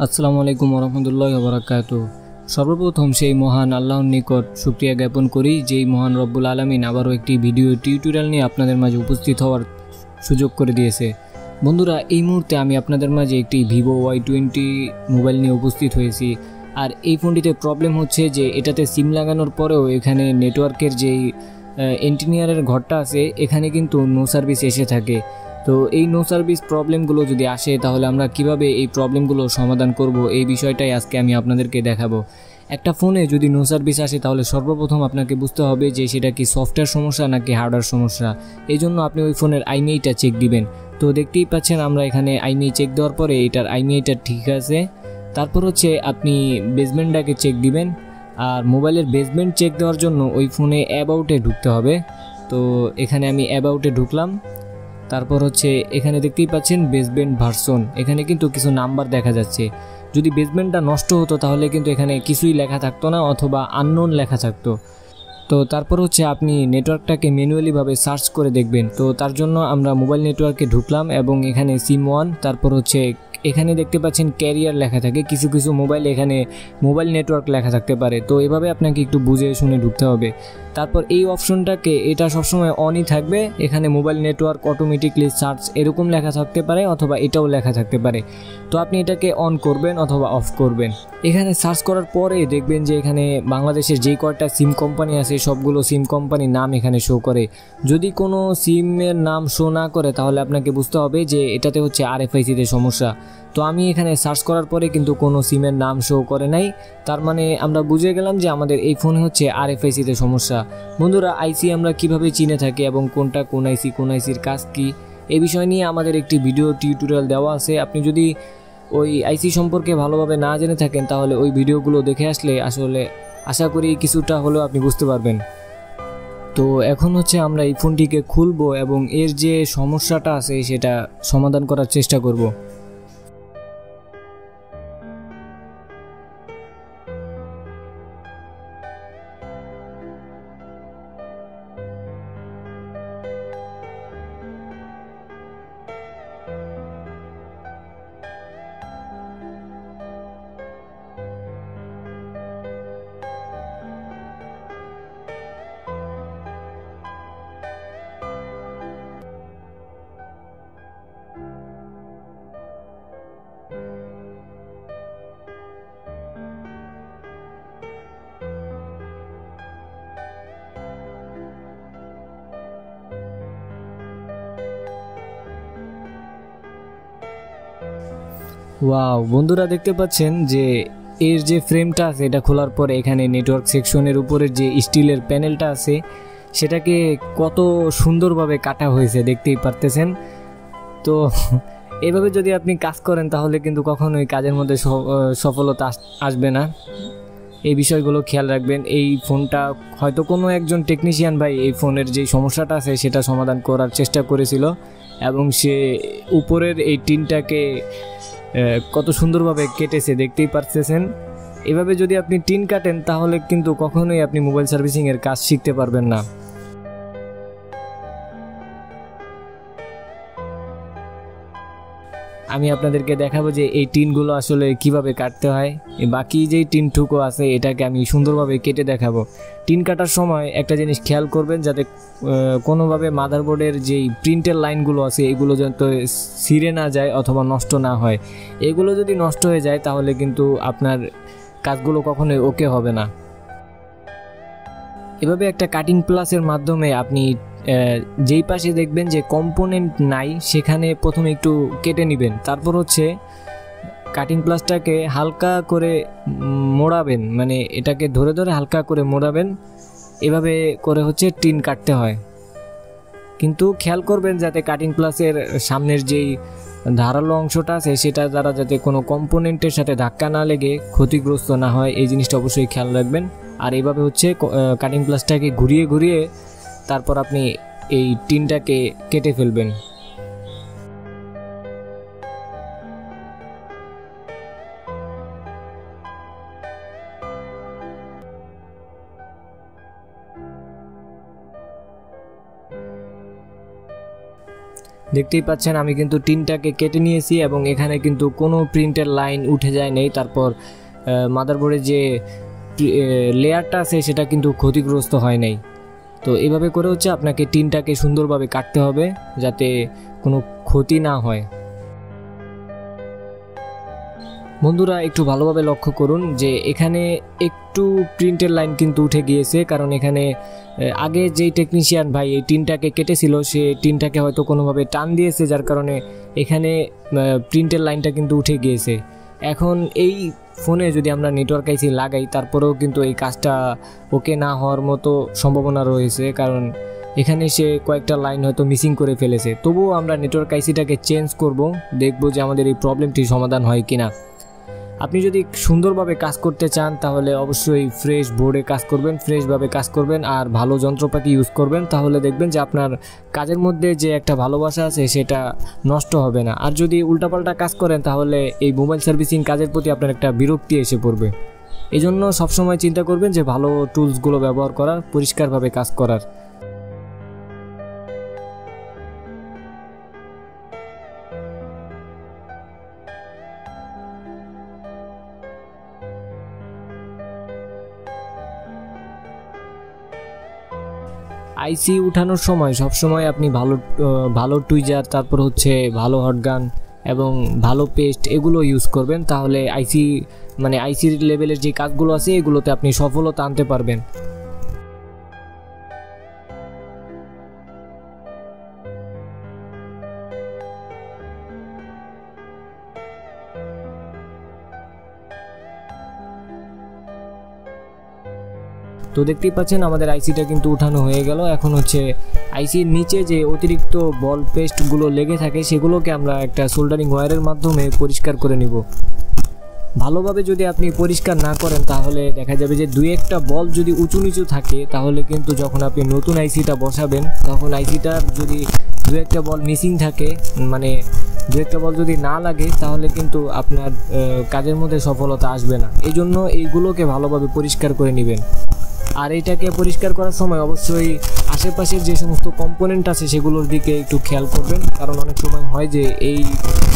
আসসালামু আলাইকুম ওরহমতুল্লাহি ওয়াবারাকাতুহু। সর্বপ্রথম সেই মহান আল্লাহর নিকট শুকরিয়া জ্ঞাপন করি, যেই মহান রব্বুল আলামিন আবারও একটি ভিডিও টিউটোরিয়াল নিয়ে আপনাদের মাঝে উপস্থিত হওয়ার সুযোগ করে দিয়েছে। বন্ধুরা, এই মুহূর্তে আমি আপনাদের মাঝে একটি ভিভো Y20 মোবাইল নিয়ে উপস্থিত হয়েছি। আর এই ফোনটিতে প্রবলেম হচ্ছে যে এটাতে সিম লাগানোর পরেও এখানে নেটওয়ার্কের যেই এন্টিনিয়ারের ঘরটা আছে এখানে কিন্তু নো সার্ভিস এসে থাকে। তো এই নো সার্ভিস প্রবলেমগুলো যদি আসে তাহলে আমরা কিভাবে এই প্রবলেমগুলো সমাধান করব, এই বিষয়টাই আজকে আমি আপনাদেরকে দেখাবো। একটা ফোনে যদি নো সার্ভিস আসে তাহলে সর্বপ্রথম আপনাকে বুঝতে হবে যে সেটা কি সফটওয়্যার সমস্যা নাকি হার্ডওয়্যার সমস্যা। এই জন্য আপনি ওই ফোনের আইমিআইটা চেক দিবেন। তো দেখতেই পাচ্ছেন আমরা এখানে আইমিআই চেক দেওয়ার পরে এটার আইমিআইটা ঠিক আছে। তারপর হচ্ছে আপনি বেসমেন্টটাকে চেক দিবেন। আর মোবাইলের বেসমেন্ট চেক দেওয়ার জন্য ওই ফোনে অ্যাবাউটে ঢুকতে হবে। তো এখানে আমি অ্যাবাউটে ঢুকলাম। তারপর হচ্ছে এখানে দেখতেই পাচ্ছেন বেসমেন্ট ভার্সন, এখানে কিন্তু কিছু নাম্বার দেখা যাচ্ছে। যদি বেসমেন্টটা নষ্ট হতো তাহলে কিন্তু এখানে কিছুই লেখা থাকতো না, অথবা আননোন লেখা থাকতো। তো তারপর হচ্ছে আপনি নেটওয়ার্কটাকে ম্যানুয়ালিভাবে সার্চ করে দেখবেন। তো তার জন্য আমরা মোবাইল নেটওয়ার্কে ঢুকলাম এবং এখানে সিম 1, তারপর হচ্ছে এখানে দেখতে পাচ্ছেন ক্যারিয়ার লেখা থাকে। কিছু কিছু মোবাইল এখানে মোবাইল নেটওয়ার্ক লেখা থাকতে পারে, তো এভাবে আপনাকে একটু বুঝে শুনে ঢুকতে হবে। তারপর এই অপশনটাকে, এটা সবসময় অনই থাকবে। এখানে মোবাইল নেটওয়ার্ক অটোমেটিকলি সার্চ এরকম লেখা থাকতে পারে, অথবা এটাও লেখা থাকতে পারে। তো আপনি এটাকে অন করবেন অথবা অফ করবেন। এখানে সার্চ করার পরে দেখবেন যে এখানে বাংলাদেশের যেই কয়টা সিম কোম্পানি আছে সবগুলো সিম কোম্পানির নাম এখানে শো করে। যদি কোনো সিমের নাম শো না করে তাহলে আপনাকে বুঝতে হবে যে এটাতে হচ্ছে আরএফআইসিতে সমস্যা। তো আমি এখানে সার্চ করার পরে কিন্তু কোনো সিমের নাম শো করে নাই, তার মানে আমরা বুঝে গেলাম যে আমাদের এই ফোনে হচ্ছে আরএফআইসিতে সমস্যা। বন্ধুরা, আইসি আমরা কিভাবে চিনে থাকি এবং কোনটা কোন আইসি, কোন আইসির কাজ কী, এই বিষয় নিয়ে আমাদের একটি ভিডিও টিউটোরিয়াল দেওয়া আছে। আপনি যদি ওই আইসি সম্পর্কে ভালোভাবে না জেনে থাকেন তাহলে ওই ভিডিওগুলো দেখে আসলে আসলে আশা করি কিছুটা হলেও আপনি বুঝতে পারবেন। তো এখন হচ্ছে আমরা এই ফোনটিকে খুলবো এবং এর যে সমস্যাটা আছে সেটা সমাধান করার চেষ্টা করব। ওয়াও বন্ধুরা, দেখতে পাচ্ছেন যে এর যে ফ্রেমটা আছে এটা খোলার পরে এখানে নেটওয়ার্ক সেকশনের উপরের যে স্টিলের প্যানেলটা আছে সেটাকে কত সুন্দরভাবে কাটা হয়েছে দেখতেই পারতেছেন। তো এভাবে যদি আপনি কাজ করেন তাহলে কিন্তু কখনোই কাজের মধ্যে সফলতা আসবে না। এই বিষয়গুলো খেয়াল রাখবেন। এই ফোনটা হয়তো কোনো একজন টেকনিশিয়ান ভাই এই ফোনের যে সমস্যাটা আছে সেটা সমাধান করার চেষ্টা করেছিল এবং সে উপরের এই টিনটাকে কত সুন্দরভাবে কেটেছে দেখতেই পারতেছেন। এভাবে যদি আপনি টিন কাটেন তাহলে কিন্তু কখনোই আপনি মোবাইল সার্ভিসিংয়ের কাজ শিখতে পারবেন না। আমি আপনাদেরকে দেখাবো যে এই টিনগুলো আসলে কিভাবে কাটতে হয়। বাকি যেই টিনটুকু আছে এটাকে আমি সুন্দরভাবে কেটে দেখাবো। টিন কাটার সময় একটা জিনিস খেয়াল করবেন, যাতে কোনোভাবে মাদারবোর্ডের যেই প্রিন্টের লাইনগুলো আছে এগুলো যাতে ছিঁড়ে না যায় অথবা নষ্ট না হয়। এগুলো যদি নষ্ট হয়ে যায় তাহলে কিন্তু আপনার কাজগুলো কখনোই ওকে হবে না। এভাবে একটা কাটিং প্লাসের মাধ্যমে আপনি যেই পাশে দেখবেন যে কম্পোনেন্ট নাই সেখানে প্রথমে একটু কেটে নেবেন। তারপর হচ্ছে কাটিং প্লাসটাকে হালকা করে মোড়াবেন, মানে এটাকে ধরে ধরে হালকা করে মোড়াবেন। এভাবে করে হচ্ছে টিন কাটতে হয়। কিন্তু খেয়াল করবেন যাতে কাটিং প্লাসের সামনের যেই ধারালো অংশটা আছে সেটা দ্বারা যাতে কোনো কম্পোনেন্টের সাথে ধাক্কা না লেগে ক্ষতিগ্রস্ত না হয়, এই জিনিসটা অবশ্যই খেয়াল রাখবেন। আর এইভাবে হচ্ছে কাটিং প্লাসটাকে ঘুরিয়ে ঘুরিয়ে তারপর আপনি এই টিনটাকে কেটে ফেলবেন। দেখতেই পাচ্ছেন আমি কিন্তু টিনটাকে কেটে নিয়েছি এবং এখানে কিন্তু কোনো প্রিন্টের লাইন উঠে যায় নেই। তারপর মাদারবোর্ডের যে লেয়ারটা আছে সেটা কিন্তু ক্ষতিগ্রস্ত হয় নাই। তো এভাবে করে হচ্ছে আপনাকে টিনটাকে সুন্দরভাবে কাটতে হবে যাতে কোনো ক্ষতি না হয়। বন্ধুরা একটু ভালোভাবে লক্ষ্য করুন যে এখানে একটু প্রিন্টের লাইন কিন্তু উঠে গিয়েছে, কারণ এখানে আগে যেই টেকনিশিয়ান ভাই এই টিনটাকে কেটেছিল সে টিনটাকে হয়তো কোনোভাবে টান দিয়েছে, যার কারণে এখানে প্রিন্টের লাইনটা কিন্তু উঠে গিয়েছে। এখন এই ফোনে যদি আমরা নেটওয়ার্ক আইসি লাগাই তারপরেও কিন্তু এই কাজটা ওকে না হওয়ার মতো সম্ভাবনা রয়েছে, কারণ এখানে সে কয়েকটা লাইন হয়তো মিসিং করে ফেলেছে। তবুও আমরা নেটওয়ার্ক আইসিটাকে চেঞ্জ করব, দেখব যে আমাদের এই প্রবলেমটি সমাধান হয় কিনা। আপনি যদি সুন্দরভাবে কাজ করতে চান তাহলে অবশ্যই ফ্রেশ বোর্ডে কাজ করবেন, ফ্রেশভাবে কাজ করবেন আর ভালো যন্ত্রপাতি ইউজ করবেন, তাহলে দেখবেন যে আপনার কাজের মধ্যে যে একটা ভালোবাসা আছে সেটা নষ্ট হবে না। আর যদি উল্টাপাল্টা কাজ করেন তাহলে এই মোবাইল সার্ভিসিং কাজের প্রতি আপনার একটা বিরক্তি এসে পড়বে। এই জন্য সবসময় চিন্তা করবেন যে ভালো টুলসগুলো ব্যবহার করার, পরিষ্কারভাবে কাজ করার। আইসি উঠানোর সময় সবসময় আপনি ভালো টুইজার, তারপর হচ্ছে ভালো হটগান এবং ভালো পেস্ট এগুলো ইউজ করবেন, তাহলে আইসির লেভেলের যে কাজগুলো আছে এগুলোতে আপনি সফলতা আনতে পারবেন। তো দেখতেই পাচ্ছেন আমাদের আইসিটা কিন্তু উঠানো হয়ে গেল। এখন হচ্ছে আইসির নিচে যে অতিরিক্ত বল পেস্টগুলো লেগে থাকে সেগুলোকে আমরা একটা সোল্ডারিং ওয়্যারের মাধ্যমে পরিষ্কার করে নিব। ভালোভাবে যদি আপনি পরিষ্কার না করেন তাহলে দেখা যাবে যে দুই একটা বল যদি উঁচু নিচু থাকে তাহলে কিন্তু যখন আপনি নতুন আইসিটা বসাবেন তখন আইসিটার যদি দু একটা বল মিসিং থাকে, দু একটা বল যদি না লাগে তাহলে কিন্তু আপনার কাজের মধ্যে সফলতা আসবে না। এই জন্য এইগুলোকে ভালোভাবে পরিষ্কার করে নেবেন। আর এটাকে পরিষ্কার করার সময় অবশ্যই আশেপাশের যে সমস্ত কম্পোনেন্ট আছে সেগুলোর দিকে একটু খেয়াল করবেন, কারণ অনেক সময় হয় যে এই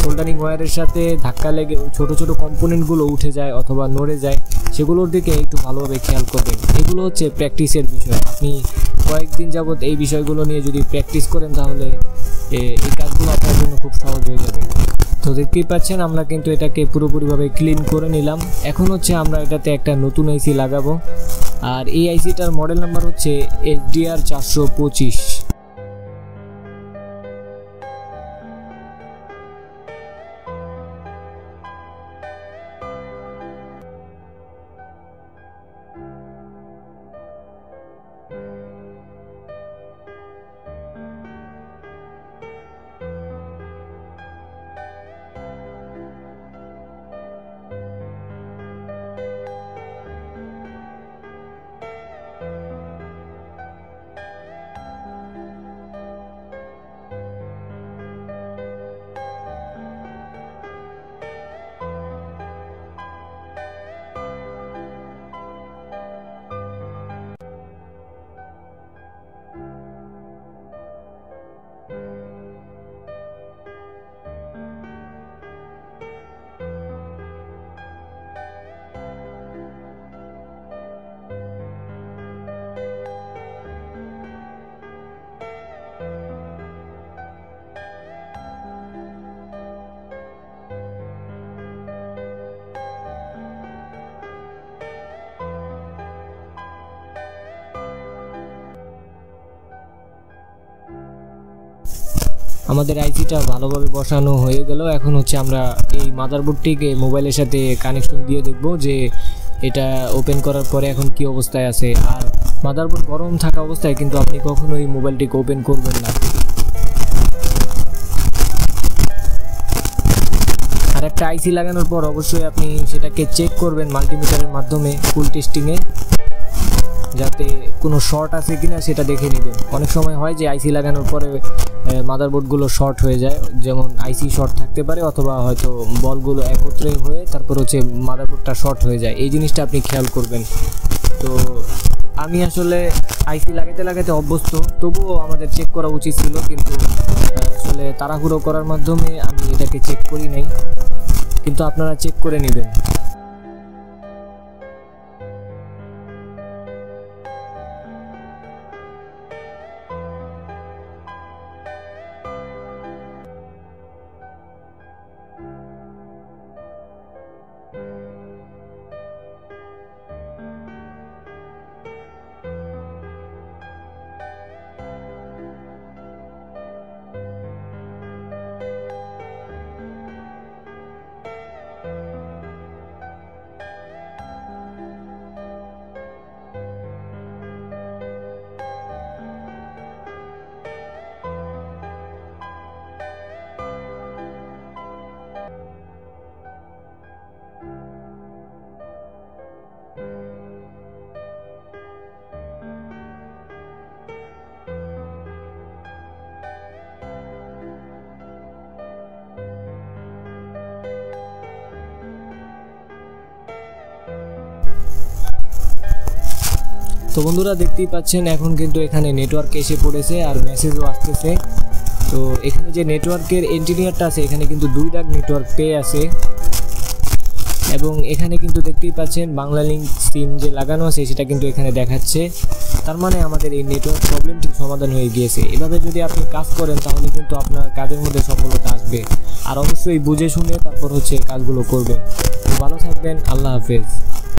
সোল্ডারিং ওয়্যারের সাথে ধাক্কা লেগে ছোট ছোট কম্পোনেন্টগুলো উঠে যায় অথবা নড়ে যায়, সেগুলোর দিকে একটু ভালোভাবে খেয়াল করবেন। এগুলো হচ্ছে প্র্যাকটিসের বিষয়। আপনি কয়েকদিন যাবত এই বিষয়গুলো নিয়ে যদি প্র্যাকটিস করেন তাহলে এই কাজগুলো আপনার জন্য খুব সহজ হয়ে যাবে। তো দেখতেই পাচ্ছেন আমরা কিন্তু এটাকে পুরোপুরিভাবে ক্লিন করে নিলাম। এখন হচ্ছে আমরা এটাতে একটা নতুন আইসি লাগাবো, আর এই আইসিটার মডেল নাম্বার হচ্ছে HDR 425। আমাদের আইসিটা ভালোভাবে বসানো হয়ে গেল। এখন হচ্ছে আমরা এই মাদারবোর্ডটিকে মোবাইলের সাথে কানেকশন দিয়ে দেখব যে এটা ওপেন করার পরে এখন কি অবস্থায় আছে। আর মাদারবোর্ড গরম থাকা অবস্থায় কিন্তু আপনি কখনোই মোবাইলটিকে ওপেন করবেন না। আর একটা আইসি লাগানোর পর অবশ্যই আপনি সেটাকে চেক করবেন মাল্টিমিটারের মাধ্যমে ফুল টেস্টিংয়ে, যাতে কোনো শর্ট আছে কিনা সেটা দেখে নেবেন। অনেক সময় হয় যে আইসি লাগানোর পরে মাদারবোর্ডগুলো শর্ট হয়ে যায়, যেমন আইসি শর্ট থাকতে পারে অথবা হয়তো বলগুলো একত্রে হয়ে তারপর হচ্ছে মাদারবোর্ডটা শর্ট হয়ে যায়। এই জিনিসটা আপনি খেয়াল করবেন। তো আমি আসলে আইসি লাগাতে লাগাতে অভ্যস্ত, তবুও আমাদের চেক করা উচিত ছিল, কিন্তু আসলে তাড়াহুড়ো করার মাধ্যমে আমি এটাকে চেক করি নাই, কিন্তু আপনারা চেক করে নেবেন। তো বন্ধুরা দেখতেই পাচ্ছেন এখন কিন্তু এখানে নেটওয়ার্ক এসে পড়েছে আর মেসেজও আসতেছে। তো এখানে যে নেটওয়ার্কের ইঞ্জিনিয়ারটা আছে এখানে কিন্তু 2 দাগ নেটওয়ার্ক পেয়ে আছে, এবং এখানে কিন্তু দেখতেই পাচ্ছেন বাংলা লিঙ্ক সিম যে লাগানো আছে সেটা কিন্তু এখানে দেখাচ্ছে। তার মানে আমাদের এই নেটওয়ার্ক প্রবলেমটি সমাধান হয়ে গিয়েছে। এভাবে যদি আপনি কাজ করেন তাহলে কিন্তু আপনার কাজের মধ্যে সফলতা আসবে, আর অবশ্যই বুঝে শুনে তারপর কাজগুলো করবেন। ভালো থাকবেন, আল্লাহ হাফেজ।